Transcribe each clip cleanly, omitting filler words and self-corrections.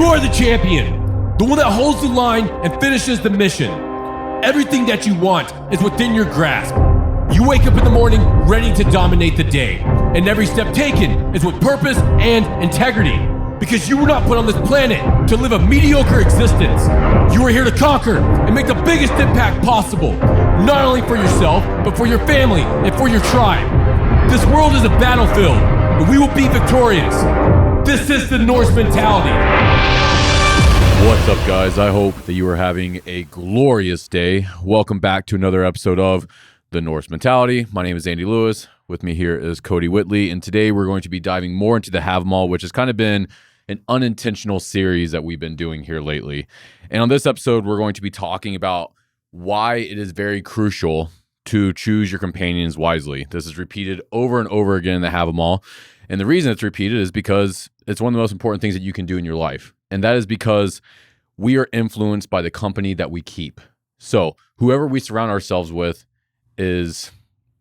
are the champion, the one that holds the line and finishes the mission. Everything that you want is within your grasp. You wake up in the morning ready to dominate the day, and every step taken is with purpose and integrity. Because you were not put on this planet to live a mediocre existence. You are here to conquer and make the biggest impact possible, not only for yourself, but for your family and for your tribe. This world is a battlefield, and we will be victorious. This is the Norse Mentality. What's up, guys? I hope that you are having a glorious day. Welcome back to another episode of the Norse Mentality. My name is Andy Lewis. With me here is Cody Whitley, and today we're going to be diving more into the Hávamál, which has kind of been an unintentional series that we've been doing here lately. And on this episode, we're going to be talking about why it is very crucial to choose your companions wisely. This is repeated over and over again in the Hávamál. And the reason it's repeated is because it's one of the most important things that you can do in your life. And that is because we are influenced by the company that we keep. So whoever we surround ourselves with is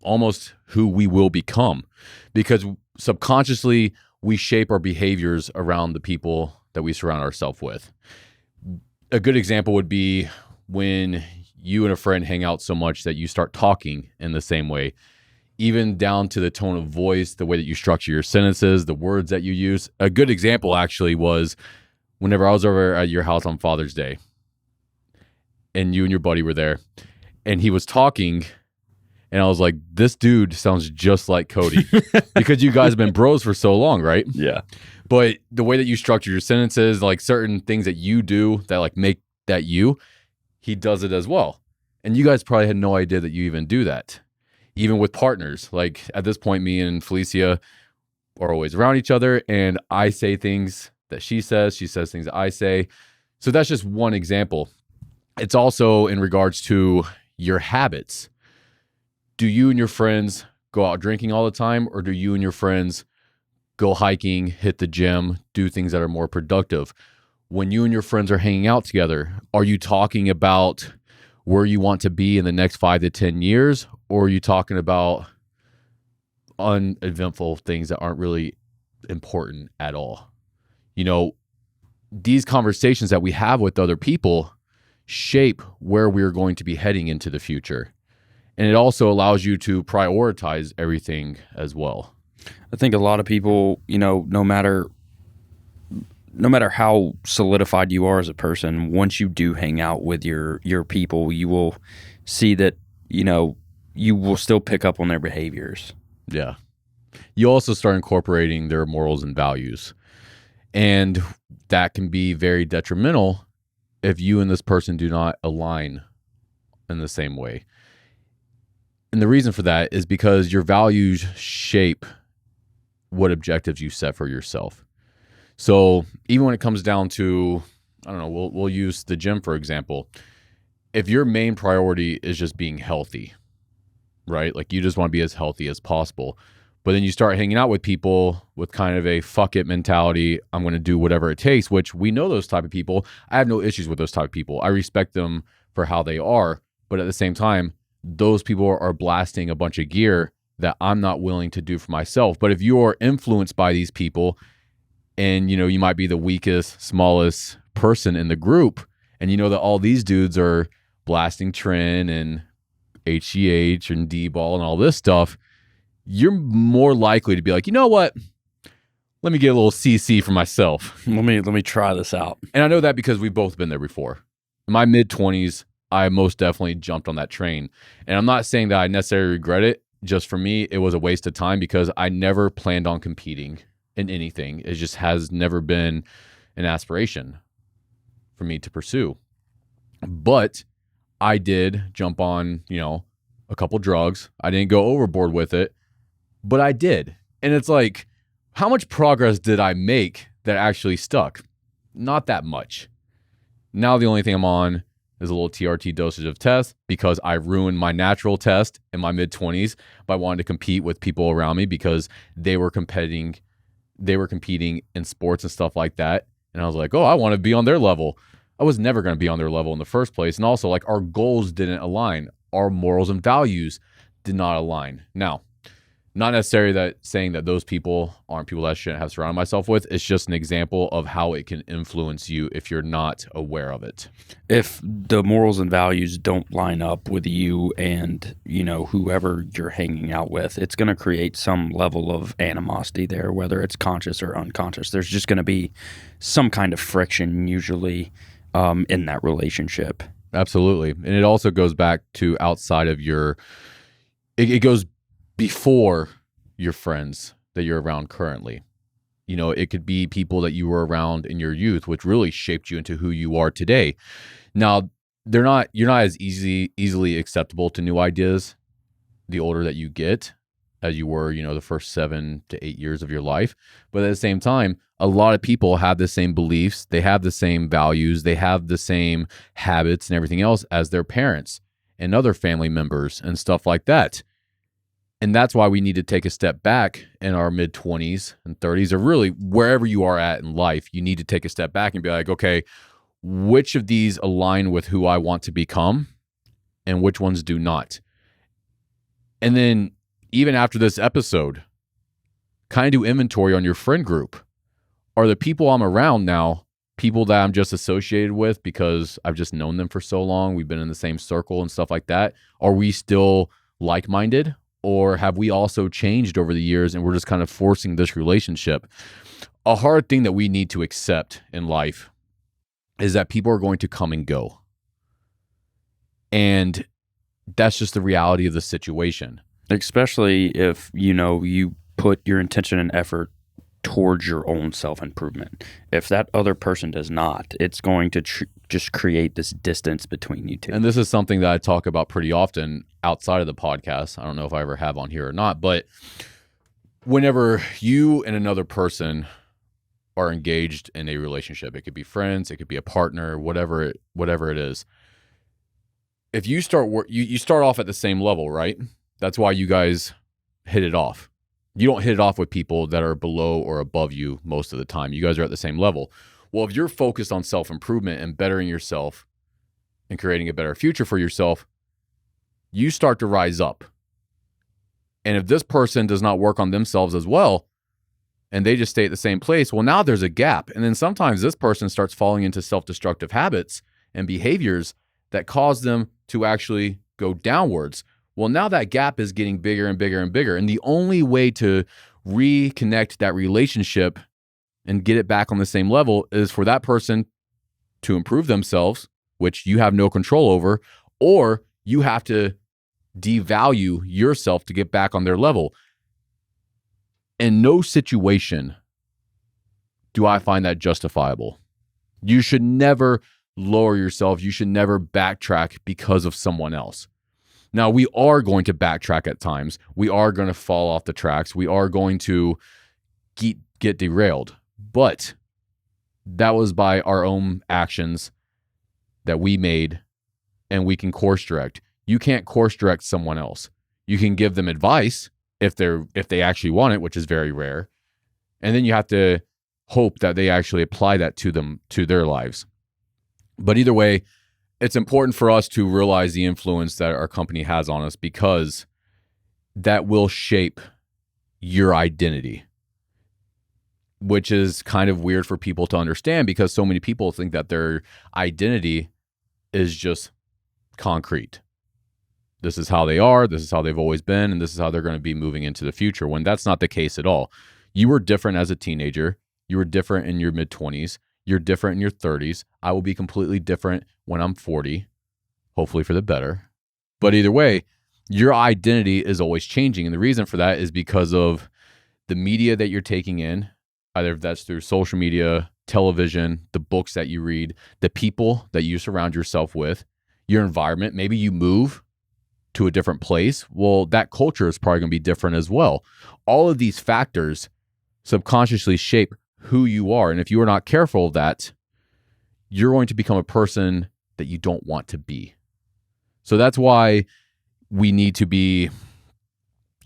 almost who we will become, because subconsciously we shape our behaviors around the people that we surround ourselves with. A good example would be when you and a friend hang out so much that you start talking in the same way, even down to the tone of voice, the way that you structure your sentences, the words that you use. A good example actually was whenever I was over at your house on Father's Day and you and your buddy were there and he was talking. And I was like, this dude sounds just like Cody because you guys have been bros for so long, right? Yeah. But the way that you structure your sentences, like certain things that you do that like make that you, he does it as well. And you guys probably had no idea that you even do that. Even with partners, like at this point, me and Felicia are always around each other and I say things that she says things that I say. So that's just one example. It's also in regards to your habits. Do you and your friends go out drinking all the time, or do you and your friends go hiking, hit the gym, do things that are more productive? When you and your friends are hanging out together, are you talking about where you want to be in the next 5 to 10 years, or are you talking about uneventful things that aren't really important at all? You know, these conversations that we have with other people shape where we're going to be heading into the future. And it also allows you to prioritize everything as well. I think a lot of people, you know, no matter how solidified you are as a person, once you do hang out with your people, you will see that, you know, you will still pick up on their behaviors. Yeah. You also start incorporating their morals and values. And that can be very detrimental if you and this person do not align in the same way. And the reason for that is because your values shape what objectives you set for yourself. So even when it comes down to, I don't know, we'll use the gym, for example. If your main priority is just being healthy, right? Like you just want to be as healthy as possible. But then you start hanging out with people with kind of a fuck it mentality. I'm going to do whatever it takes, which we know those type of people. I have no issues with those type of people. I respect them for how they are. But at the same time, those people are blasting a bunch of gear that I'm not willing to do for myself. But if you are influenced by these people and, you know, you might be the weakest, smallest person in the group, and you know that all these dudes are blasting Trin and HGH and D-ball and all this stuff, you're more likely to be like, you know what? Let me get a little CC for myself. Let me try this out. And I know that because we've both been there before. In my mid-20s, I most definitely jumped on that train. And I'm not saying that I necessarily regret it. Just for me, it was a waste of time because I never planned on competing in anything. It just has never been an aspiration for me to pursue. But I did jump on, you know, a couple drugs. I didn't go overboard with it, but I did. And it's like, how much progress did I make that actually stuck? Not that much. Now the only thing I'm on is a little TRT dosage of test because I ruined my natural test in my mid-20s by wanting to compete with people around me because they were competing in sports and stuff like that. And I was like, oh, I want to be on their level. I was never going to be on their level in the first place. And also, like, our goals didn't align. Our morals and values did not align. Now Not necessarily that saying that those people aren't people that I shouldn't have surrounded myself with. It's just an example of how it can influence you if you're not aware of it. If the morals and values don't line up with you and, whoever you're hanging out with, it's going to create some level of animosity there, whether it's conscious or unconscious. There's just going to be some kind of friction usually in that relationship. Absolutely. And it also goes back to outside of it goes before your friends that you're around currently. It could be people that you were around in your youth, which really shaped you into who you are today. Now, you're not as easily acceptable to new ideas the older that you get as you were, the first 7 to 8 years of your life. But at the same time, a lot of people have the same beliefs, they have the same values, they have the same habits and everything else as their parents and other family members and stuff like that. And that's why we need to take a step back in our mid-20s and 30s, or really wherever you are at in life. You need to take a step back and be like, okay, which of these align with who I want to become and which ones do not? And then even after this episode, kind of do inventory on your friend group. Are the people I'm around now people that I'm just associated with because I've just known them for so long? We've been in the same circle and stuff like that. Are we still like-minded? Or have we also changed over the years and we're just kind of forcing this relationship? A hard thing that we need to accept in life is that people are going to come and go. And that's just the reality of the situation. Especially if, you put your intention and effort towards your own self-improvement. If that other person does not, it's going to just create this distance between you two. And this is something that I talk about pretty often outside of the podcast. I don't know if I ever have on here or not, but whenever you and another person are engaged in a relationship, it could be friends, it could be a partner, whatever it is. If you start you start off at the same level, right? That's why you guys hit it off. You don't hit it off with people that are below or above you most of the time. You guys are at the same level. Well, if you're focused on self-improvement and bettering yourself and creating a better future for yourself, you start to rise up. And if this person does not work on themselves as well, and they just stay at the same place, well, now there's a gap. And then sometimes this person starts falling into self-destructive habits and behaviors that cause them to actually go downwards. Well, now that gap is getting bigger and bigger and bigger. And the only way to reconnect that relationship and get it back on the same level is for that person to improve themselves, which you have no control over, or you have to devalue yourself to get back on their level. In no situation do I find that justifiable. You should never lower yourself. You should never backtrack because of someone else. Now, we are going to backtrack at times. We are going to fall off the tracks. We are going to get derailed. But that was by our own actions that we made, and we can course direct. You can't course direct someone else. You can give them advice if they actually want it, which is very rare. And then you have to hope that they actually apply that to their lives. But either way, it's important for us to realize the influence that our company has on us, because that will shape your identity, which is kind of weird for people to understand, because so many people think that their identity is just concrete. This is how they are, this is how they've always been, and this is how they're going to be moving into the future, when that's not the case at all. You were different as a teenager. You were different in your mid-20s. You're different in your 30s. I will be completely different when I'm 40, hopefully for the better. But either way, your identity is always changing. And the reason for that is because of the media that you're taking in, either if that's through social media, television, the books that you read, the people that you surround yourself with, your environment. Maybe you move to a different place. Well, that culture is probably going to be different as well. All of these factors subconsciously shape who you are. And if you are not careful of that, you're going to become a person that you don't want to be. So that's why we need to be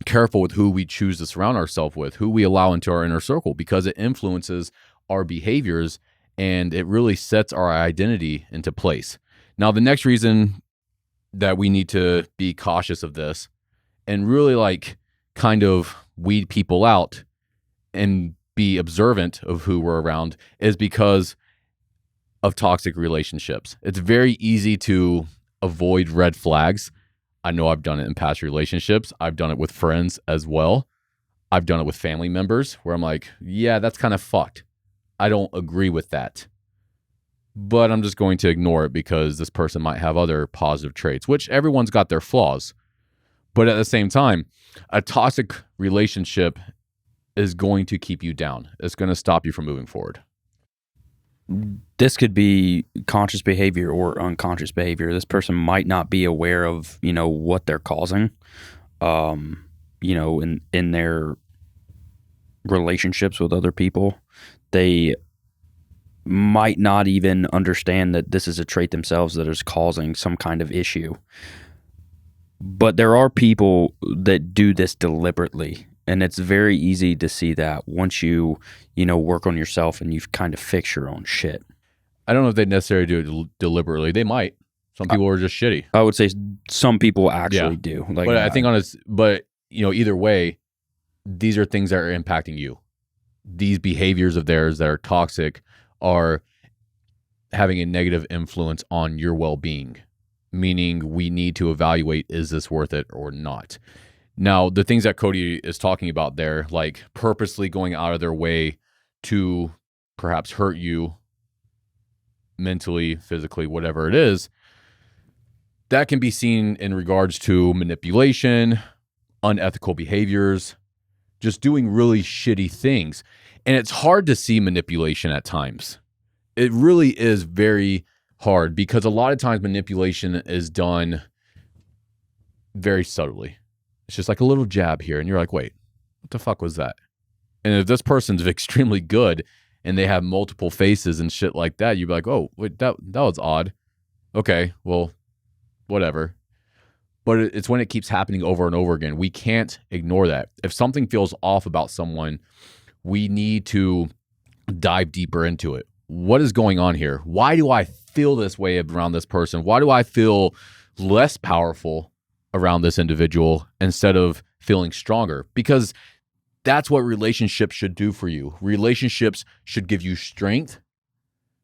careful with who we choose to surround ourselves with, who we allow into our inner circle, because it influences our behaviors and it really sets our identity into place. Now, the next reason that we need to be cautious of this and really kind of weed people out and be observant of who we're around is because of toxic relationships. It's very easy to avoid red flags. I know I've done it in past relationships. I've done it with friends as well. I've done it with family members where I'm like, yeah, that's kind of fucked. I don't agree with that. But I'm just going to ignore it because this person might have other positive traits, which everyone's got their flaws. But at the same time, a toxic relationship is going to keep you down. It's going to stop you from moving forward. This could be conscious behavior or unconscious behavior. This person might not be aware of, what they're causing, in their relationships with other people. They might not even understand that this is a trait themselves that is causing some kind of issue. But there are people that do this deliberately. And it's very easy to see that once you work on yourself and you've kind of fixed your own shit. I don't know if they necessarily do it deliberately. They might. Some people are just shitty. I would say some people actually do. But I think either way, these are things that are impacting you. These behaviors of theirs that are toxic are having a negative influence on your well-being, meaning we need to evaluate, is this worth it or not? Now, the things that Cody is talking about there, like purposely going out of their way to perhaps hurt you mentally, physically, whatever it is, that can be seen in regards to manipulation, unethical behaviors, just doing really shitty things. And it's hard to see manipulation at times. It really is very hard because a lot of times manipulation is done very subtly. It's just like a little jab here. And you're like, wait, what the fuck was that? And if this person's extremely good and they have multiple faces and shit like that, you'd be like, oh, wait, that was odd. Okay, well, whatever. But it's when it keeps happening over and over again. We can't ignore that. If something feels off about someone, we need to dive deeper into it. What is going on here? Why do I feel this way around this person? Why do I feel less powerful around this individual instead of feeling stronger? Because that's what relationships should do for you. Relationships should give you strength.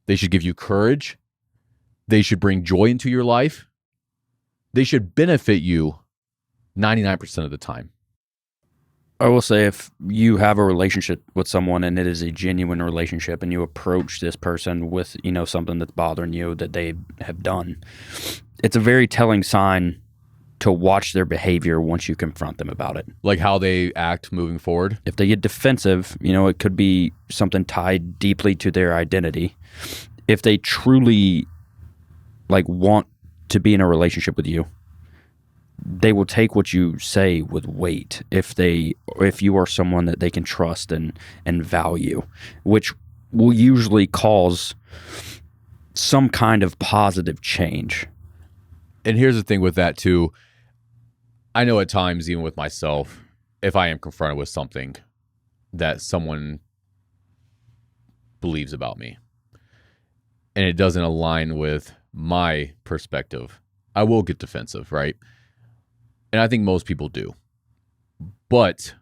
They should give you courage. They should bring joy into your life. They should benefit you 99% of the time. I will say if you have a relationship with someone and it is a genuine relationship and you approach this person with, something that's bothering you that they have done, it's a very telling sign to watch their behavior once you confront them about it. Like how they act moving forward. If they get defensive, it could be something tied deeply to their identity. If they truly want to be in a relationship with you, they will take what you say with weight if you are someone that they can trust and value, which will usually cause some kind of positive change. And here's the thing with that too. I know at times, even with myself, if I am confronted with something that someone believes about me and it doesn't align with my perspective, I will get defensive, right? And I think most people do. But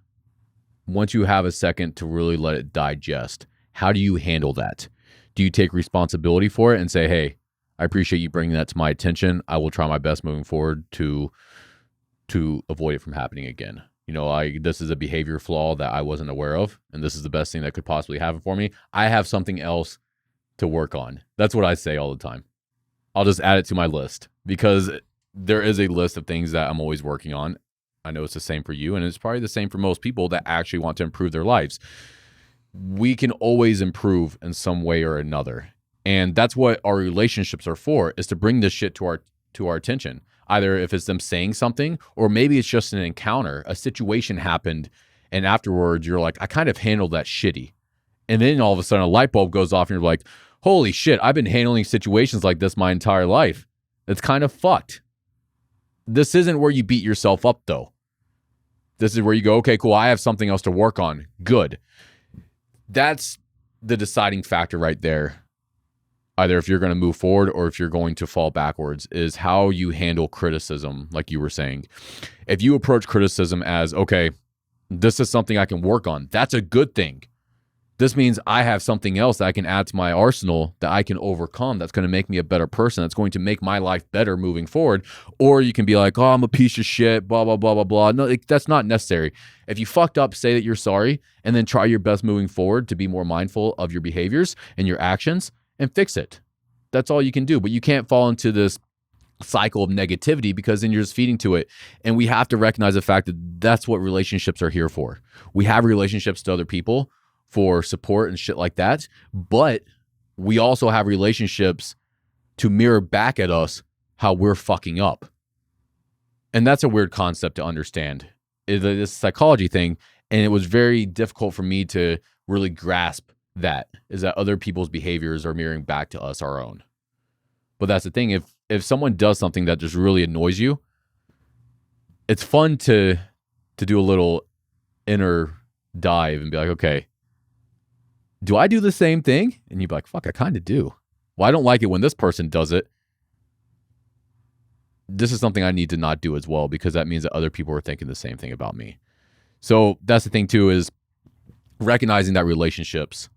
once you have a second to really let it digest, how do you handle that? Do you take responsibility for it and say, hey, I appreciate you bringing that to my attention. I will try my best moving forward to avoid it from happening again. This is a behavior flaw that I wasn't aware of, and this is the best thing that could possibly happen for me. I have something else to work on. That's what I say all the time. I'll just add it to my list because there is a list of things that I'm always working on. I know it's the same for you, and it's probably the same for most people that actually want to improve their lives. We can always improve in some way or another. And that's what our relationships are for, is to bring this shit to our attention. Either if it's them saying something, or maybe it's just an encounter, a situation happened, and afterwards you're like, I kind of handled that shitty. And then all of a sudden a light bulb goes off and you're like, holy shit, I've been handling situations like this my entire life. It's kind of fucked. This isn't where you beat yourself up, though. This is where you go, okay, cool, I have something else to work on. Good. That's the deciding factor right there. Either if you're going to move forward or if you're going to fall backwards, is how you handle criticism, like you were saying. If you approach criticism as, okay, This is something I can work on. That's a good thing. This means I have something else that I can add to my arsenal that I can overcome. That's going to make me a better person. That's going to make my life better moving forward. Or you can be like, oh, I'm a piece of shit, blah, blah, blah, blah, blah. No, that's not necessary. If you fucked up, say that you're sorry, and then try your best moving forward to be more mindful of your behaviors and your actions and fix it. That's all you can do. But you can't fall into this cycle of negativity because then you're just feeding to it. And we have to recognize the fact that that's what relationships are here for. We have relationships to other people for support and shit like that. But we also have relationships to mirror back at us how we're fucking up. And that's a weird concept to understand. It's a psychology thing. And it was very difficult for me to really grasp that, is that other people's behaviors are mirroring back to us our own. But that's the thing. If someone does something that just really annoys you, it's fun to do a little inner dive and be like, okay, do I do the same thing? And you'd be like, fuck, I kind of do. Well, I don't like it when this person does it. This is something I need to not do as well, because that means that other people are thinking the same thing about me. So that's the thing too, is recognizing that relationships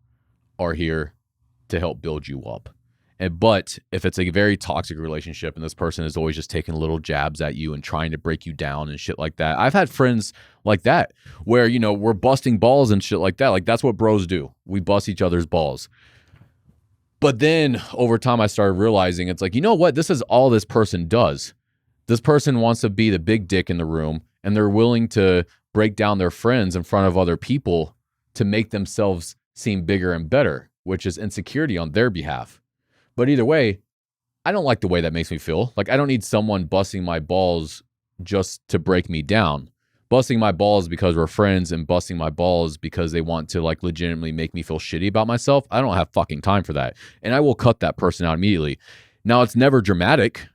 are here to help build you up. But if it's a very toxic relationship and this person is always just taking little jabs at you and trying to break you down and shit like that. I've had friends like that where, you know, we're busting balls and shit like that. Like, that's what bros do. We bust each other's balls. But then over time, I started realizing it's like, you know what? This is all this person does. This person wants to be the big dick in the room, and they're willing to break down their friends in front of other people to make themselves seem bigger and better, which is insecurity on their behalf. But either way, I don't like the way that makes me feel. Like, I don't need someone busting my balls just to break me down. Busting my balls because we're friends and busting my balls because they want to, like, legitimately make me feel shitty about myself. I don't have fucking time for that. And I will cut that person out immediately. Now, it's never dramatic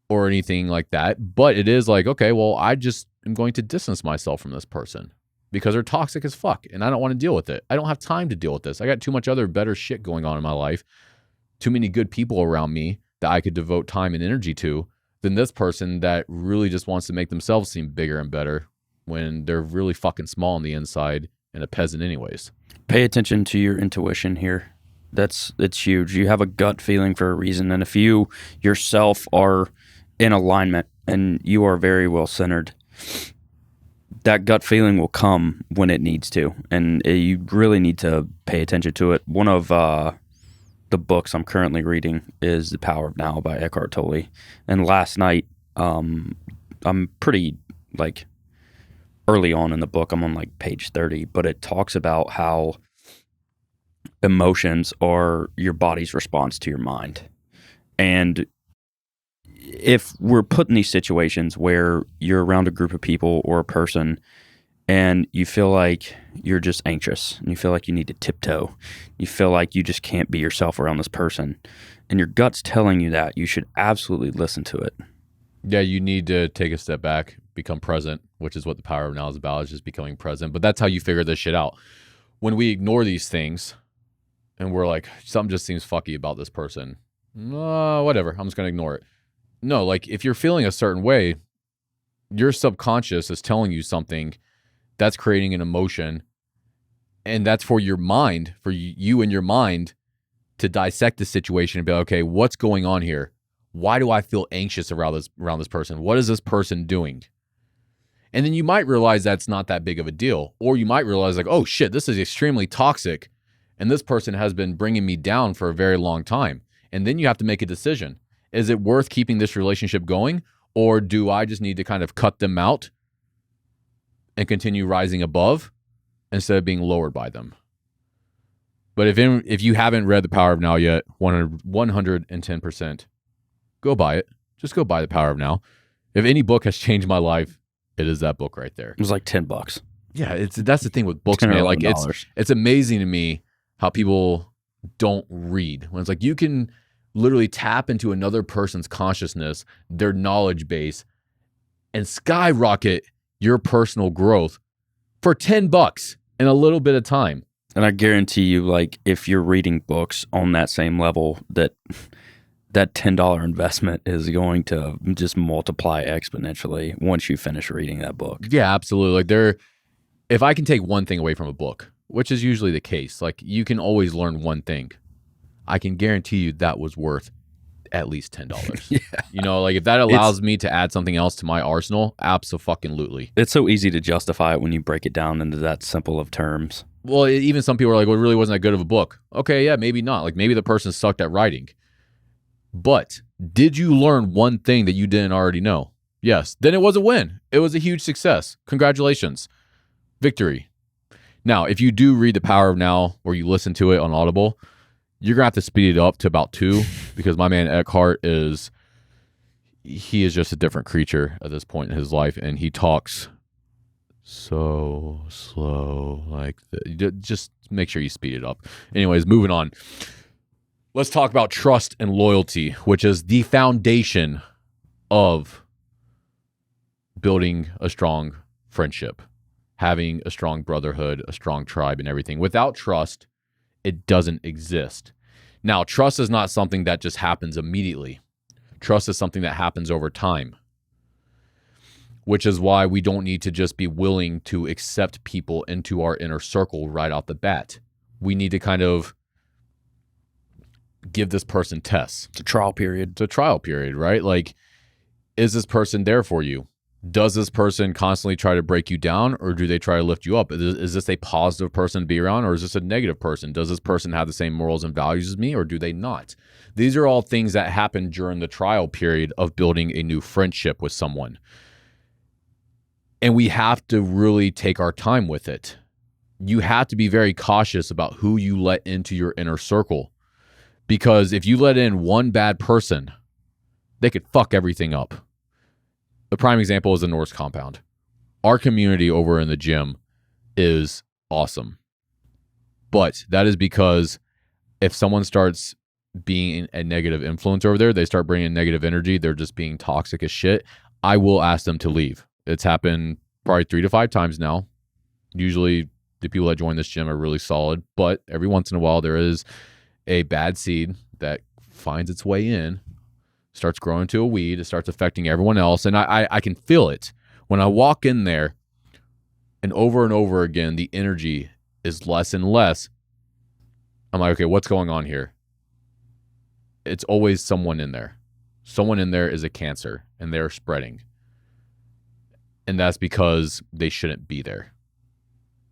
or anything like that, but it is like, okay, well, I just am going to distance myself from this person because they're toxic as fuck and I don't want to deal with it. I don't have time to deal with this. I got too much other better shit going on in my life. Too many good people around me that I could devote time and energy to than this person that really just wants to make themselves seem bigger and better when they're really fucking small on the inside and a peasant anyways. Pay attention to your intuition here. It's huge. You have a gut feeling for a reason. And if you yourself are in alignment and you are very well centered, that gut feeling will come when it needs to. And you really need to pay attention to it. One of the books I'm currently reading is The Power of Now by Eckhart Tolle. And last night, I'm pretty, like, early on in the book. I'm on, like, page 30. But it talks about how emotions are your body's response to your mind. And if we're put in these situations where you're around a group of people or a person and you feel like you're just anxious and you feel like you need to tiptoe, you feel like you just can't be yourself around this person, and your gut's telling you that, you should absolutely listen to it. Yeah, you need to take a step back, become present, which is what The Power of Now is about, is just becoming present. But that's how you figure this shit out. When we ignore these things and we're like, something just seems fucky about this person, whatever, I'm just going to ignore it. No, like, if you're feeling a certain way, your subconscious is telling you something that's creating an emotion, and that's for your mind, for you and your mind to dissect the situation and be like, okay, what's going on here? Why do I feel anxious around this person? What is this person doing? And then you might realize that's not that big of a deal, or you might realize, like, oh shit, this is extremely toxic, and this person has been bringing me down for a very long time. And then you have to make a decision. Is it worth keeping this relationship going, or do I just need to kind of cut them out and continue rising above instead of being lowered by them? But if you haven't read The Power of Now yet, 110%, go buy it. Just go buy The Power of Now. If any book has changed my life, it is that book right there. It was like $10. Yeah, that's the thing with books, man. Like, it's amazing to me how people don't read. When it's like, you can literally tap into another person's consciousness, their knowledge base, and skyrocket your personal growth for $10 in a little bit of time. And I guarantee you, like, if you're reading books on that same level, that that $10 investment is going to just multiply exponentially once you finish reading that book. Yeah, absolutely. Like if I can take one thing away from a book, which is usually the case, like you can always learn one thing. I can guarantee you that was worth at least $10. Yeah. You know, like if that allows me to add something else to my arsenal, abso-fucking-lutely. It's so easy to justify it when you break it down into that simple of terms. Well, even some people are like, well, it really wasn't that good of a book. Okay, yeah, maybe not. Like maybe the person sucked at writing. But did you learn one thing that you didn't already know? Yes. Then it was a win. It was a huge success. Congratulations. Victory. Now, if you do read The Power of Now or you listen to it on Audible, you're going to have to speed it up to about 2 because my man Eckhart is just a different creature at this point in his life, and he talks so slow. Like, just make sure you speed it up. Anyways, moving on. Let's talk about trust and loyalty, which is the foundation of building a strong friendship, having a strong brotherhood, a strong tribe, and everything. Without trust, it doesn't exist. Now, trust is not something that just happens immediately. Trust is something that happens over time, which is why we don't need to just be willing to accept people into our inner circle right off the bat. We need to kind of give this person tests. It's a trial period. It's a trial period, right? Like, is this person there for you? Does this person constantly try to break you down, or do they try to lift you up? Is this a positive person to be around, or is this a negative person? Does this person have the same morals and values as me, or do they not? These are all things that happen during the trial period of building a new friendship with someone. And we have to really take our time with it. You have to be very cautious about who you let into your inner circle. Because if you let in one bad person, they could fuck everything up. The prime example is the Norse compound. Our community over in the gym is awesome. But that is because if someone starts being a negative influence over there, they start bringing negative energy, they're just being toxic as shit, I will ask them to leave. It's happened probably 3 to 5 times now. Usually the people that join this gym are really solid, but every once in a while there is a bad seed that finds its way in, starts growing into a weed, it starts affecting everyone else, and I can feel it. When I walk in there, and over again, the energy is less and less, I'm like, okay, what's going on here? It's always someone in there. Someone in there is a cancer, and they're spreading. And that's because they shouldn't be there.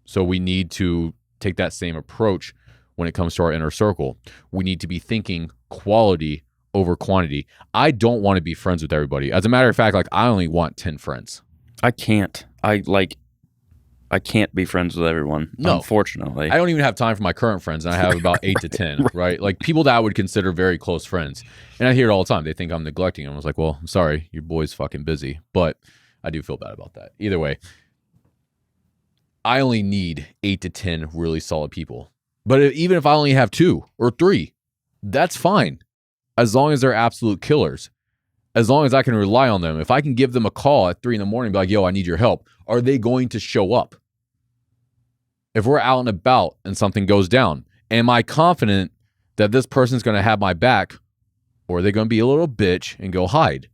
So we need to take that same approach when it comes to our inner circle. We need to be thinking quality over quantity. I don't want to be friends with everybody. As a matter of fact, like I only want 10 friends. I can't. I can't be friends with everyone. No, unfortunately. I don't even have time for my current friends, and I have about 8 to 10, right? Like people that I would consider very close friends. And I hear it all the time. They think I'm neglecting them. I was like, well, I'm sorry, your boy's fucking busy. But I do feel bad about that. Either way, I only need 8 to 10 really solid people. But even if I only have 2 or 3, that's fine. As long as they're absolute killers. As long as I can rely on them. If I can give them a call at 3 a.m. and be like, yo, I need your help. Are they going to show up? If we're out and about and something goes down, am I confident that this person's going to have my back, or are they going to be a little bitch and go hide?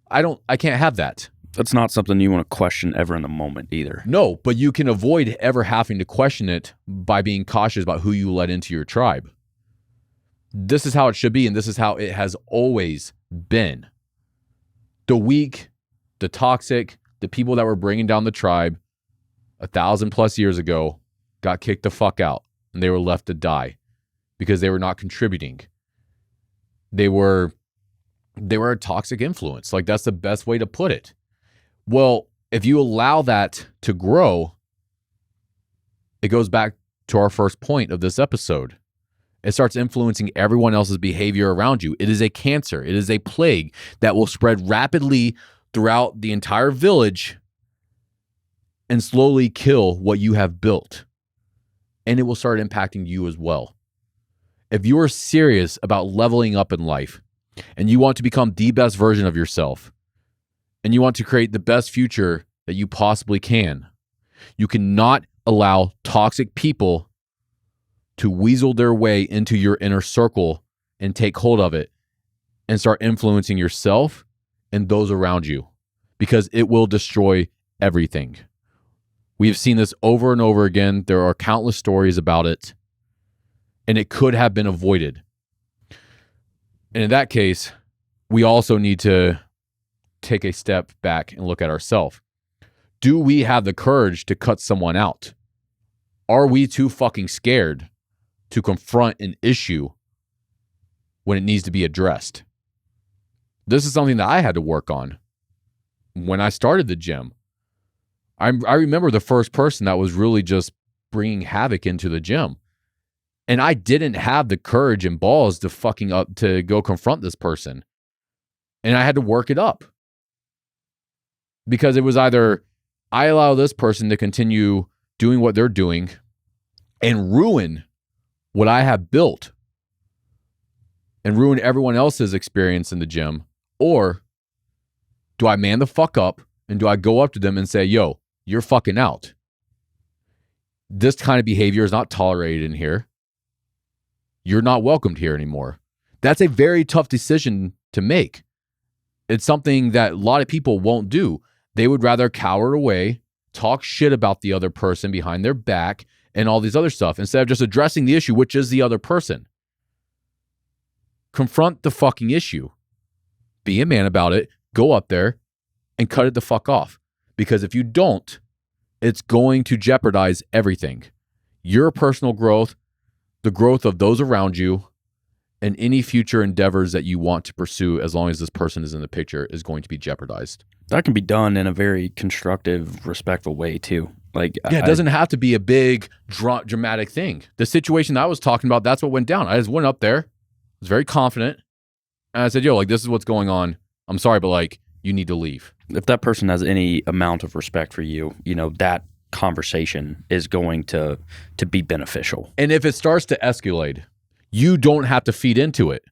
I can't have that. That's not something you want to question ever in the moment either. No, but you can avoid ever having to question it by being cautious about who you let into your tribe. This is how it should be, and this is how it has always been. The weak, the toxic, the people that were bringing down the tribe 1,000+ years ago got kicked the fuck out, and they were left to die because they were not contributing. They were a toxic influence. Like, that's the best way to put it. Well, if you allow that to grow, it goes back to our first point of this episode. It starts influencing everyone else's behavior around you. It is a cancer. It is a plague that will spread rapidly throughout the entire village and slowly kill what you have built. And it will start impacting you as well. If you are serious about leveling up in life and you want to become the best version of yourself and you want to create the best future that you possibly can, you cannot allow toxic people to weasel their way into your inner circle and take hold of it and start influencing yourself and those around you, because it will destroy everything. We've seen this over and over again. There are countless stories about it, and it could have been avoided. And in that case, we also need to take a step back and look at ourselves. Do we have the courage to cut someone out? Are we too fucking scared to confront an issue when it needs to be addressed? This is something that I had to work on when I started the gym. I remember the first person that was really just bringing havoc into the gym. And I didn't have the courage and balls to fucking up to go confront this person. And I had to work it up. Because it was either I allow this person to continue doing what they're doing and ruin what I have built and ruin everyone else's experience in the gym, or do I man the fuck up and do I go up to them and say, yo, you're fucking out. This kind of behavior is not tolerated in here. You're not welcomed here anymore. That's a very tough decision to make. It's something that a lot of people won't do. They would rather cower away, talk shit about the other person behind their back, and all these other stuff, instead of just addressing the issue, which is the other person. Confront the fucking issue. Be a man about it. Go up there and cut it the fuck off. Because if you don't, it's going to jeopardize everything. Your personal growth, the growth of those around you, and any future endeavors that you want to pursue, as long as this person is in the picture, is going to be jeopardized. That can be done in a very constructive, respectful way too. It doesn't have to be a big dramatic thing. The situation that I was talking about, that's what went down. I just went up there, was very confident, and I said, yo, this is what's going on. I'm sorry, but you need to leave. If that person has any amount of respect for you, that conversation is going to be beneficial. And if it starts to escalate, you don't have to feed into it.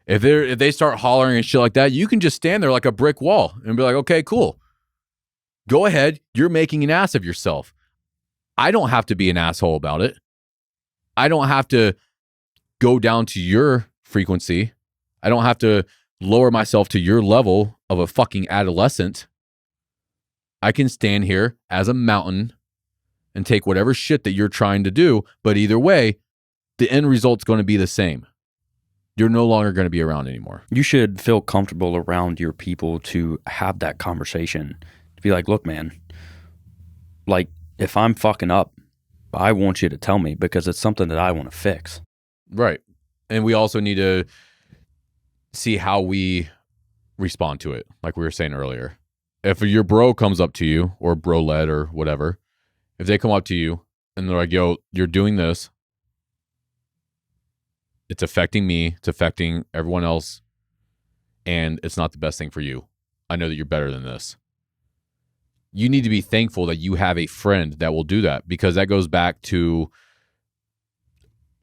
If they start hollering and shit like that, you can just stand there like a brick wall and be like, okay, cool. Go ahead. You're making an ass of yourself. I don't have to be an asshole about it. I don't have to go down to your frequency. I don't have to lower myself to your level of a fucking adolescent. I can stand here as a mountain and take whatever shit that you're trying to do. But either way, the end result's going to be the same. You're no longer going to be around anymore. You should feel comfortable around your people to have that conversation. To be like, look, man, if I'm fucking up, I want you to tell me because it's something that I want to fix. Right. And we also need to see how we respond to it. Like we were saying earlier. If your bro comes up to you, or bro-led or whatever, if they come up to you and they're like, yo, you're doing this, it's affecting me, it's affecting everyone else, and it's not the best thing for you. I know that you're better than this. You need to be thankful that you have a friend that will do that, because that goes back to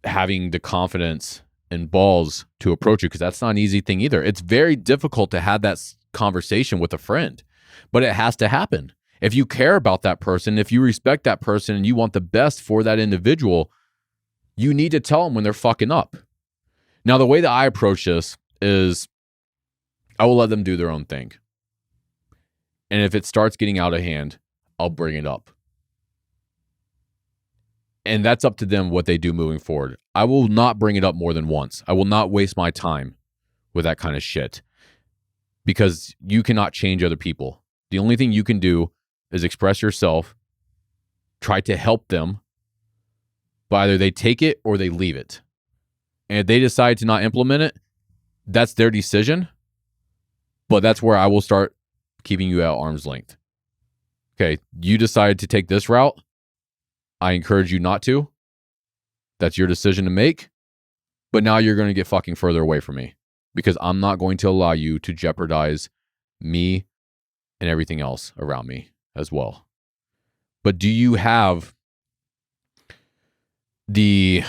having the confidence and balls to approach you, because that's not an easy thing either. It's very difficult to have that conversation with a friend, but it has to happen. If you care about that person, if you respect that person, and you want the best for that individual, you need to tell them when they're fucking up. Now, the way that I approach this is I will let them do their own thing. And if it starts getting out of hand, I'll bring it up. And that's up to them what they do moving forward. I will not bring it up more than once. I will not waste my time with that kind of shit, because you cannot change other people. The only thing you can do is express yourself, try to help them, but either they take it or they leave it. And if they decide to not implement it, that's their decision. But that's where I will start keeping you at arm's length. Okay, you decide to take this route. I encourage you not to. That's your decision to make. But now you're going to get fucking further away from me, because I'm not going to allow you to jeopardize me and everything else around me as well. But do you have it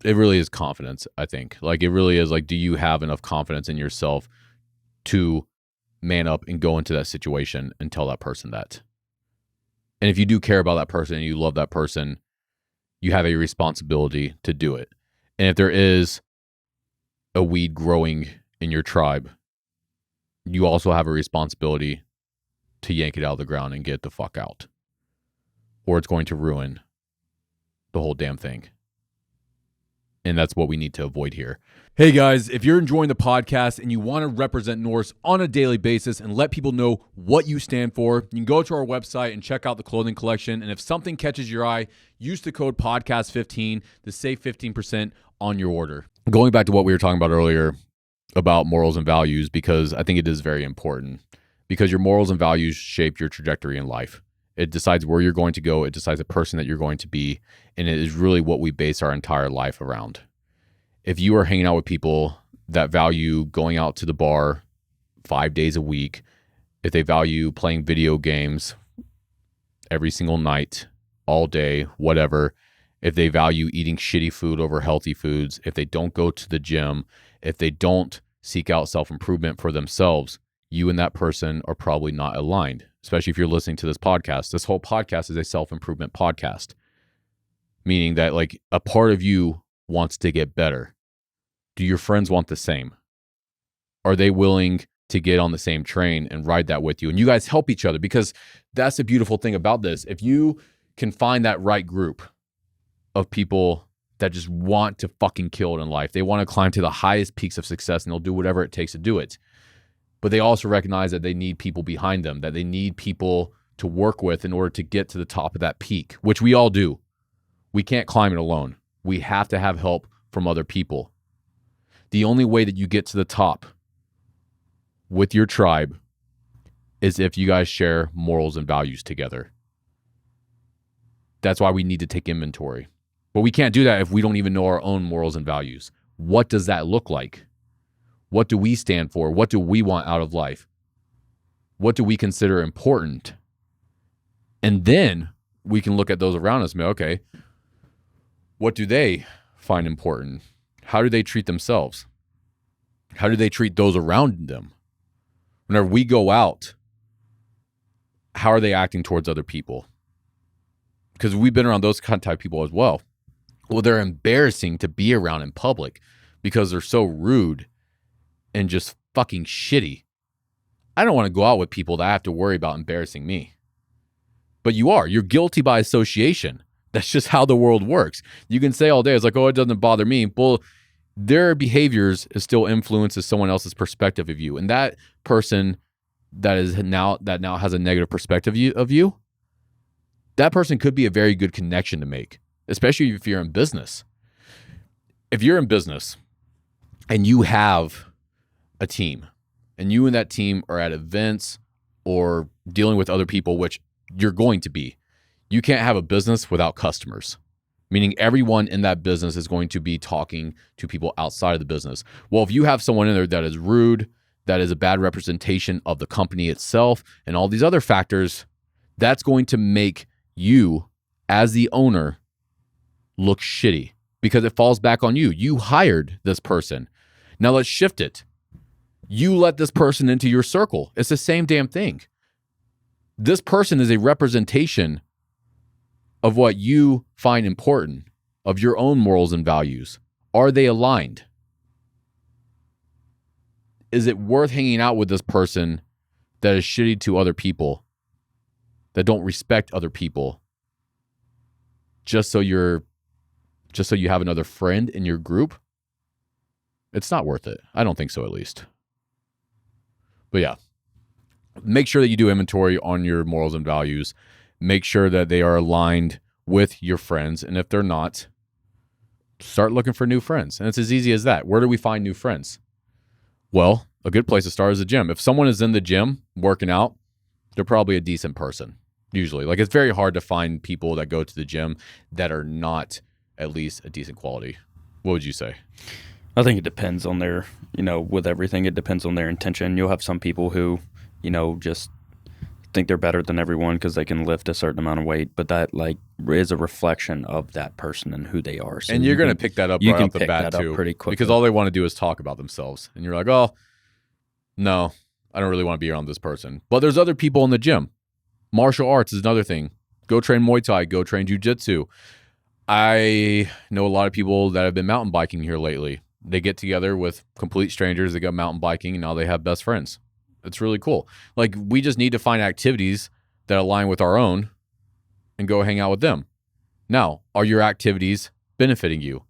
really is confidence, I think. It really is do you have enough confidence in yourself to man up and go into that situation and tell that person that? And if you do care about that person and you love that person, you have a responsibility to do it. And if there is a weed growing in your tribe, you also have a responsibility to yank it out of the ground and get it the fuck out, or it's going to ruin the whole damn thing. And that's what we need to avoid here. Hey guys, if you're enjoying the podcast and you want to represent Norse on a daily basis and let people know what you stand for, you can go to our website and check out the clothing collection. And if something catches your eye, use the code podcast15 to save 15% on your order. Going back to what we were talking about earlier about morals and values, because I think it is very important, because your morals and values shape your trajectory in life. It decides where you're going to go. It decides the person that you're going to be. And it is really what we base our entire life around. If you are hanging out with people that value going out to the bar 5 days a week, if they value playing video games every single night, all day, whatever, if they value eating shitty food over healthy foods, if they don't go to the gym, if they don't seek out self-improvement for themselves, you and that person are probably not aligned, especially if you're listening to this podcast. This whole podcast is a self-improvement podcast, meaning that like a part of you wants to get better. Do your friends want the same? Are they willing to get on the same train and ride that with you? And you guys help each other, because that's the beautiful thing about this. If you can find that right group of people that just want to fucking kill it in life, they want to climb to the highest peaks of success and they'll do whatever it takes to do it. But they also recognize that they need people behind them, that they need people to work with in order to get to the top of that peak, which we all do. We can't climb it alone. We have to have help from other people. The only way that you get to the top with your tribe is if you guys share morals and values together. That's why we need to take inventory. But we can't do that if we don't even know our own morals and values. What does that look like? What do we stand for? What do we want out of life? What do we consider important? And then we can look at those around us and be, okay, what do they find important? How do they treat themselves? How do they treat those around them? Whenever we go out, how are they acting towards other people? Because we've been around those kind of type of people as well. Well, they're embarrassing to be around in public because they're so rude and just fucking shitty. I don't want to go out with people that I have to worry about embarrassing me. But you're guilty by association. That's just how the world works. You can say all day, it's like, oh, it doesn't bother me. Well, their behaviors still influences someone else's perspective of you. And that person that now has a negative perspective of you, that person could be a very good connection to make, especially if you're in business. If you're in business and you have a team and you and that team are at events or dealing with other people, which you're going to be, you can't have a business without customers, meaning everyone in that business is going to be talking to people outside of the business. Well, if you have someone in there that is rude, that is a bad representation of the company itself, and all these other factors, that's going to make you, as the owner, look shitty because it falls back on you. You hired this person. Now let's shift it. You let this person into your circle. It's the same damn thing. This person is a representation of what you find important, of your own morals and values. Are they aligned? Is it worth hanging out with this person that is shitty to other people, that don't respect other people, just so you have another friend in your group? It's not worth it. I don't think so, at least. But yeah, make sure that you do inventory on your morals and values. Make sure that they are aligned with your friends. And if they're not, start looking for new friends. And it's as easy as that. Where do we find new friends? Well, a good place to start is the gym. If someone is in the gym working out, they're probably a decent person, usually. Like, it's very hard to find people that go to the gym that are not at least a decent quality. What would you say? I think it depends on their, with everything, it depends on their intention. You'll have some people who, just think they're better than everyone because they can lift a certain amount of weight, but that is a reflection of that person and who they are. So and you're going to pick that up right off the bat too, pretty quickly, because all they want to do is talk about themselves. And you're like, oh, no, I don't really want to be around this person. But there's other people in the gym. Martial arts is another thing. Go train Muay Thai, go train Jiu-Jitsu. I know a lot of people that have been mountain biking here lately. they get together with complete strangers. They go mountain biking, and now they have best friends. It's really cool. Like, we just need to find activities that align with our own and go hang out with them. Now, are your activities benefiting you?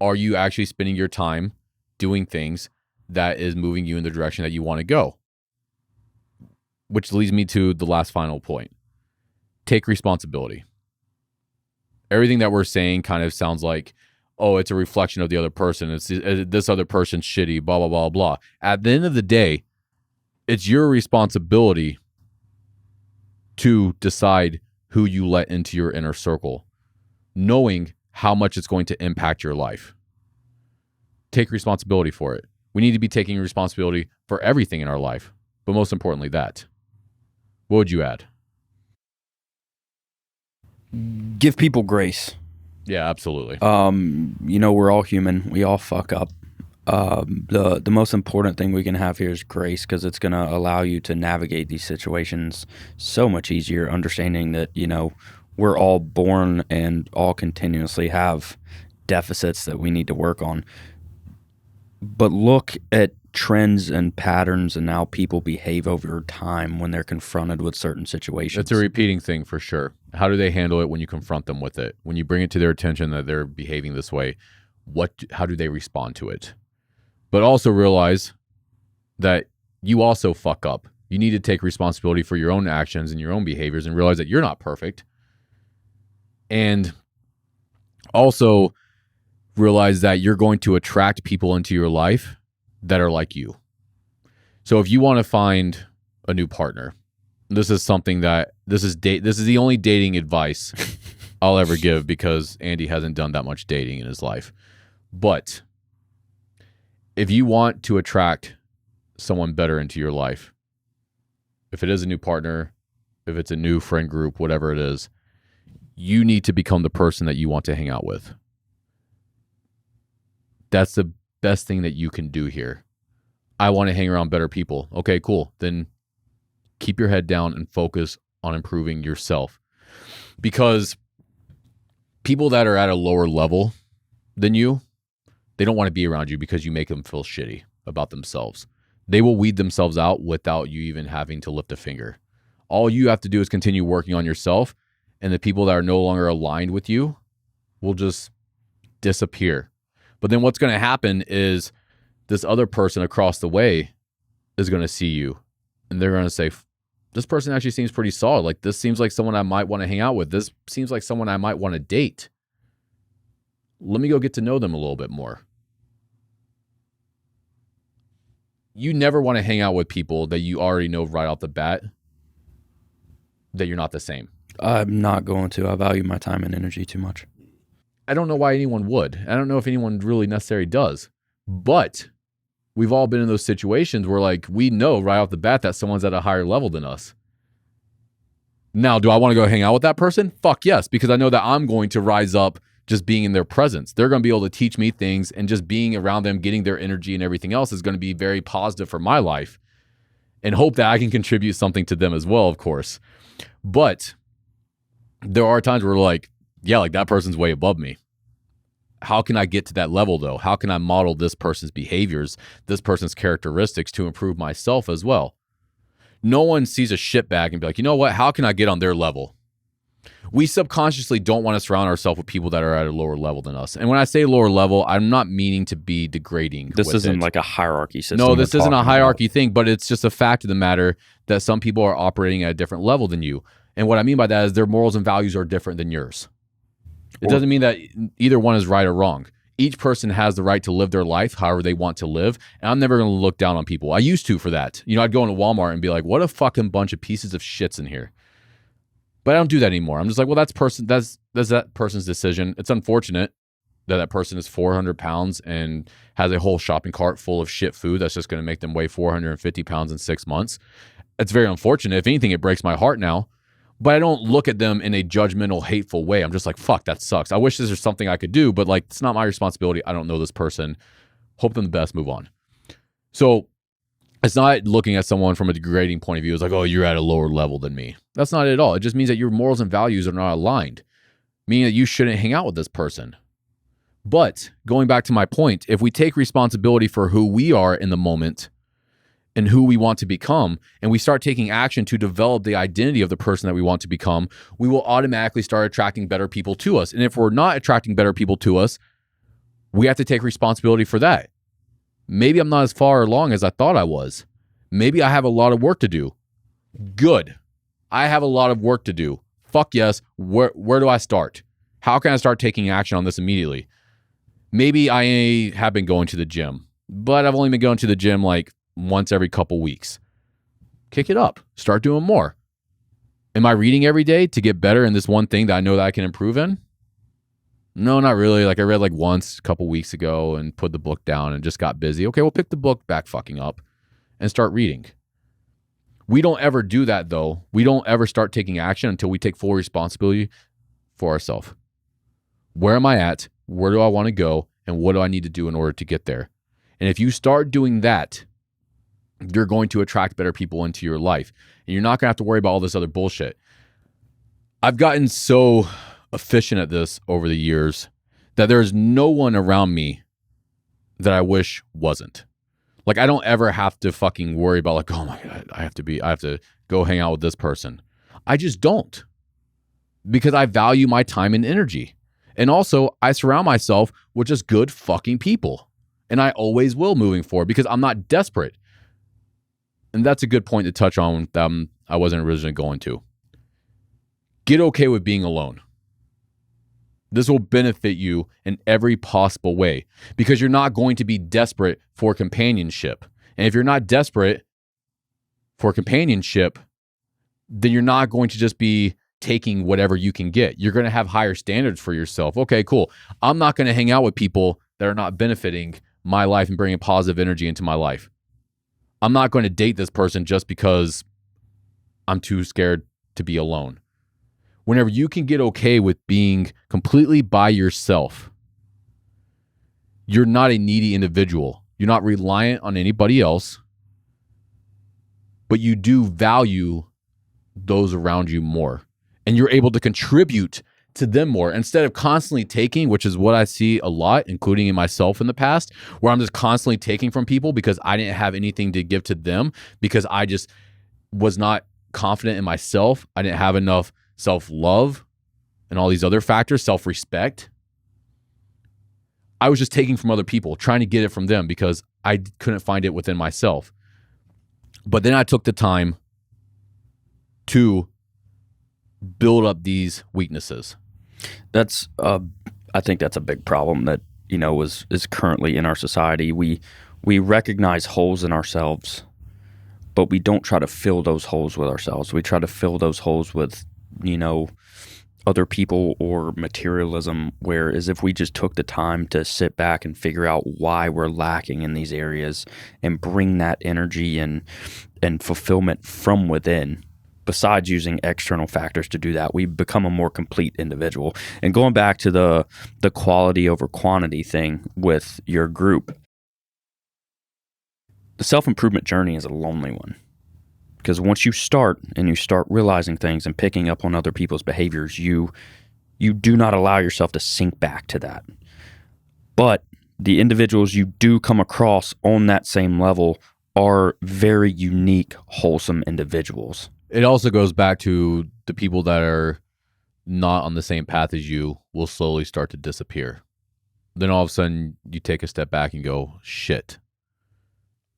Are you actually spending your time doing things that is moving you in the direction that you want to go? Which leads me to the last final point. Take responsibility. Everything that we're saying kind of sounds like, oh, it's a reflection of the other person. It's this other person's shitty, blah, blah, blah, blah. At the end of the day, it's your responsibility to decide who you let into your inner circle, knowing how much it's going to impact your life. Take responsibility for it. We need to be taking responsibility for everything in our life, but most importantly, that. What would you add? Give people grace. Yeah, absolutely. We're all human. We all fuck up. The most important thing we can have here is grace, because it's going to allow you to navigate these situations so much easier, understanding that, we're all born and all continuously have deficits that we need to work on. But look at trends and patterns and how people behave over time when they're confronted with certain situations. It's a repeating thing for sure. How do they handle it when you confront them with it? When you bring it to their attention that they're behaving this way, how do they respond to it? But also realize that you also fuck up. You need to take responsibility for your own actions and your own behaviors and realize that you're not perfect. And also realize that you're going to attract people into your life that are like you. So if you want to find a new partner, this is something that this is the only dating advice I'll ever give, because Andy hasn't done that much dating in his life. But if you want to attract someone better into your life, if it is a new partner, if it's a new friend group, whatever it is, you need to become the person that you want to hang out with. That's the best thing that you can do here. I want to hang around better people. Okay, cool. Then keep your head down and focus on improving yourself. Because people that are at a lower level than you, they don't want to be around you because you make them feel shitty about themselves. They will weed themselves out without you even having to lift a finger. All you have to do is continue working on yourself, and the people that are no longer aligned with you will just disappear. But then what's going to happen is this other person across the way is going to see you, and they're going to say, this person actually seems pretty solid. Like, this seems like someone I might want to hang out with. This seems like someone I might want to date. Let me go get to know them a little bit more. You never want to hang out with people that you already know right off the bat that you're not the same. I'm not going to. I value my time and energy too much. I don't know why anyone would. I don't know if anyone really necessarily does. But we've all been in those situations where, like, we know right off the bat that someone's at a higher level than us. Now, do I want to go hang out with that person? Fuck yes, because I know that I'm going to rise up just being in their presence. They're going to be able to teach me things, and just being around them, getting their energy and everything else is going to be very positive for my life, and hope that I can contribute something to them as well, of course. But there are times where, like, yeah, like, that person's way above me. How can I get to that level, though? How can I model this person's behaviors, this person's characteristics to improve myself as well? No one sees a shitbag and be like, you know what? How can I get on their level? We subconsciously don't want to surround ourselves with people that are at a lower level than us. And when I say lower level, I'm not meaning to be degrading. This isn't like a hierarchy system. No, this isn't a hierarchy thing, but it's just a fact of the matter that some people are operating at a different level than you. And what I mean by that is their morals and values are different than yours. It doesn't mean that either one is right or wrong. Each person has the right to live their life however they want to live. And I'm never going to look down on people. I used to for that. You know, I'd go into Walmart and be like, what a fucking bunch of pieces of shits in here. But I don't do that anymore. I'm just like, well, that's that person's decision. It's unfortunate that that person is 400 pounds and has a whole shopping cart full of shit food that's just going to make them weigh 450 pounds in 6 months. It's very unfortunate. If anything, it breaks my heart now. But I don't look at them in a judgmental, hateful way. I'm just like, fuck, that sucks. I wish this was something I could do, but, like, it's not my responsibility. I don't know this person. Hope them the best, move on. So it's not looking at someone from a degrading point of view. It's like, oh, you're at a lower level than me. That's not it at all. It just means that your morals and values are not aligned, meaning that you shouldn't hang out with this person. But going back to my point, if we take responsibility for who we are in the moment and who we want to become, and we start taking action to develop the identity of the person that we want to become, we will automatically start attracting better people to us. And if we're not attracting better people to us, we have to take responsibility for that. Maybe I'm not as far along as I thought I was. Maybe I have a lot of work to do. Good. I have a lot of work to do. Fuck yes. Where do I start? How can I start taking action on this immediately? Maybe I have been going to the gym, but I've only been going to the gym like once every couple weeks. Kick it up. Start doing more. Am I reading every day to get better in this one thing that I know that I can improve in? No, not really. Like I read like once a couple weeks ago and put the book down and just got busy. Okay, well, pick the book back fucking up and start reading. We don't ever do that though. We don't ever start taking action until we take full responsibility for ourselves. Where am I at? Where do I want to go? And what do I need to do in order to get there? And if you start doing that, you're going to attract better people into your life. And you're not going to have to worry about all this other bullshit. I've gotten so efficient at this over the years that there's no one around me that I wish wasn't. Like I don't ever have to fucking worry about like, oh my God, I have to go hang out with this person. I just don't. Because I value my time and energy. And also, I surround myself with just good fucking people. And I always will moving forward because I'm not desperate. And that's a good point to touch on that I wasn't originally going to. Get okay with being alone. This will benefit you in every possible way because you're not going to be desperate for companionship. And if you're not desperate for companionship, then you're not going to just be taking whatever you can get. You're going to have higher standards for yourself. Okay, cool. I'm not going to hang out with people that are not benefiting my life and bringing positive energy into my life. I'm not going to date this person just because I'm too scared to be alone. Whenever you can get okay with being completely by yourself, you're not a needy individual. You're not reliant on anybody else, but you do value those around you more. And you're able to contribute to them more instead of constantly taking, which is what I see a lot, including in myself in the past, where I'm just constantly taking from people because I didn't have anything to give to them because I just was not confident in myself. I didn't have enough self-love and all these other factors, self-respect. I was just taking from other people, trying to get it from them because I couldn't find it within myself. But then I took the time to build up these weaknesses. That's I think that's a big problem that is currently in our society. We recognize holes in ourselves, but we don't try to fill those holes with ourselves. We try to fill those holes with other people or materialism, whereas if we just took the time to sit back and figure out why we're lacking in these areas and bring that energy and fulfillment from within, besides using external factors to do that, we become a more complete individual. And going back to the quality over quantity thing with your group, the self-improvement journey is a lonely one. Because once you start realizing things and picking up on other people's behaviors, you do not allow yourself to sink back to that. But the individuals you do come across on that same level are very unique, wholesome individuals. It also goes back to the people that are not on the same path as you will slowly start to disappear. Then all of a sudden you take a step back and go, shit.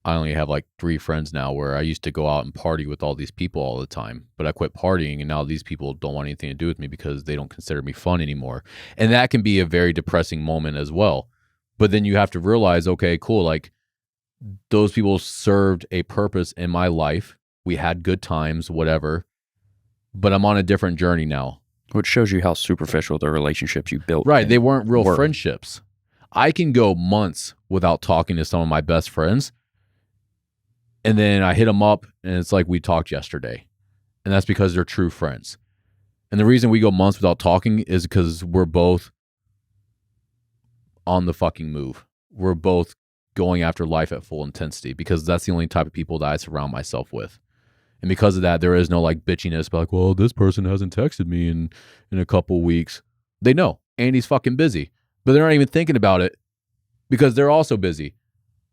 I only have like 3 friends now, where I used to go out and party with all these people all the time, but I quit partying and now these people don't want anything to do with me because they don't consider me fun anymore. And that can be a very depressing moment as well. But then you have to realize, okay, cool. Like those people served a purpose in my life. We had good times, whatever, but I'm on a different journey now. Which shows you how superficial the relationships you built. Right. They weren't real friendships. I can go months without talking to some of my best friends. And then I hit them up and it's like we talked yesterday. And that's because they're true friends. And the reason we go months without talking is because we're both on the fucking move. We're both going after life at full intensity because that's the only type of people that I surround myself with. And because of that, there is no like bitchiness, but like, well, this person hasn't texted me in a couple weeks. They know Andy's fucking busy. but they're not even thinking about it because they're also busy.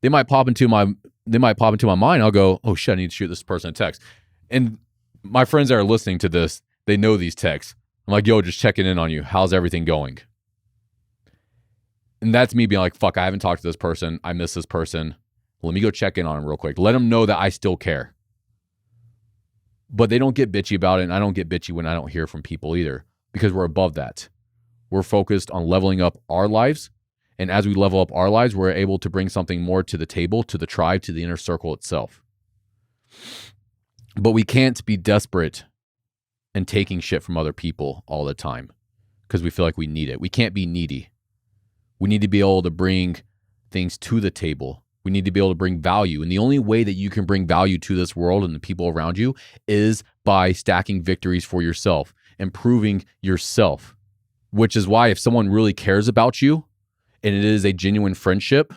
They might pop into my mind. I'll go, oh shit, I need to shoot this person a text. And my friends that are listening to this, they know these texts. I'm like, yo, just checking in on you. How's everything going? And that's me being like, fuck, I haven't talked to this person. I miss this person. Let me go check in on them real quick. Let them know that I still care. But they don't get bitchy about it, and I don't get bitchy when I don't hear from people either, because we're above that. We're focused on leveling up our lives, and as we level up our lives, we're able to bring something more to the table, to the tribe, to the inner circle itself. But we can't be desperate and taking shit from other people all the time because we feel like we need it. We can't be needy. We need to be able to bring things to the table. We need to be able to bring value. And the only way that you can bring value to this world and the people around you is by stacking victories for yourself, improving yourself, which is why if someone really cares about you and it is a genuine friendship,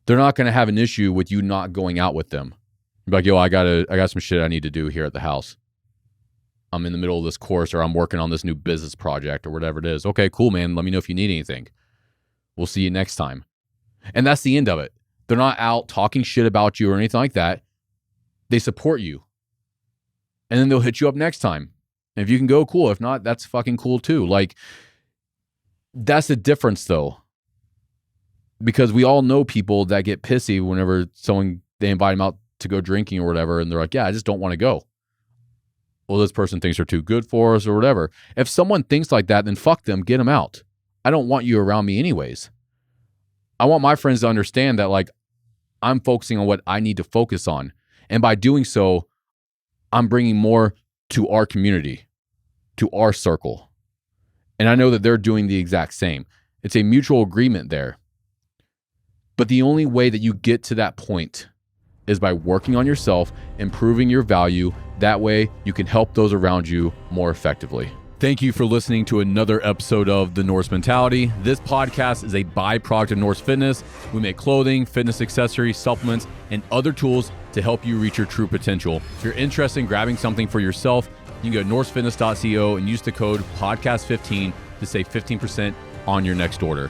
they're not going to have an issue with you not going out with them. You're like, yo, I got some shit I need to do here at the house. I'm in the middle of this course, or I'm working on this new business project or whatever it is. Okay, cool, man. Let me know if you need anything. We'll see you next time. And that's the end of it. They're not out talking shit about you or anything like that. They support you. And then they'll hit you up next time. And if you can go, cool. If not, that's fucking cool too. Like, that's the difference though. Because we all know people that get pissy whenever they invite them out to go drinking or whatever. And they're like, yeah, I just don't want to go. Well, this person thinks they're too good for us or whatever. If someone thinks like that, then fuck them, get them out. I don't want you around me anyways. I want my friends to understand that, like, I'm focusing on what I need to focus on. And by doing so, I'm bringing more to our community, to our circle. And I know that they're doing the exact same. It's a mutual agreement there. But the only way that you get to that point is by working on yourself, improving your value. That way you can help those around you more effectively. Thank you for listening to another episode of The Norse Mentality. This podcast is a byproduct of Norse Fitness. We make clothing, fitness accessories, supplements, and other tools to help you reach your true potential. If you're interested in grabbing something for yourself, you can go to norsefitness.co and use the code podcast15 to save 15% on your next order.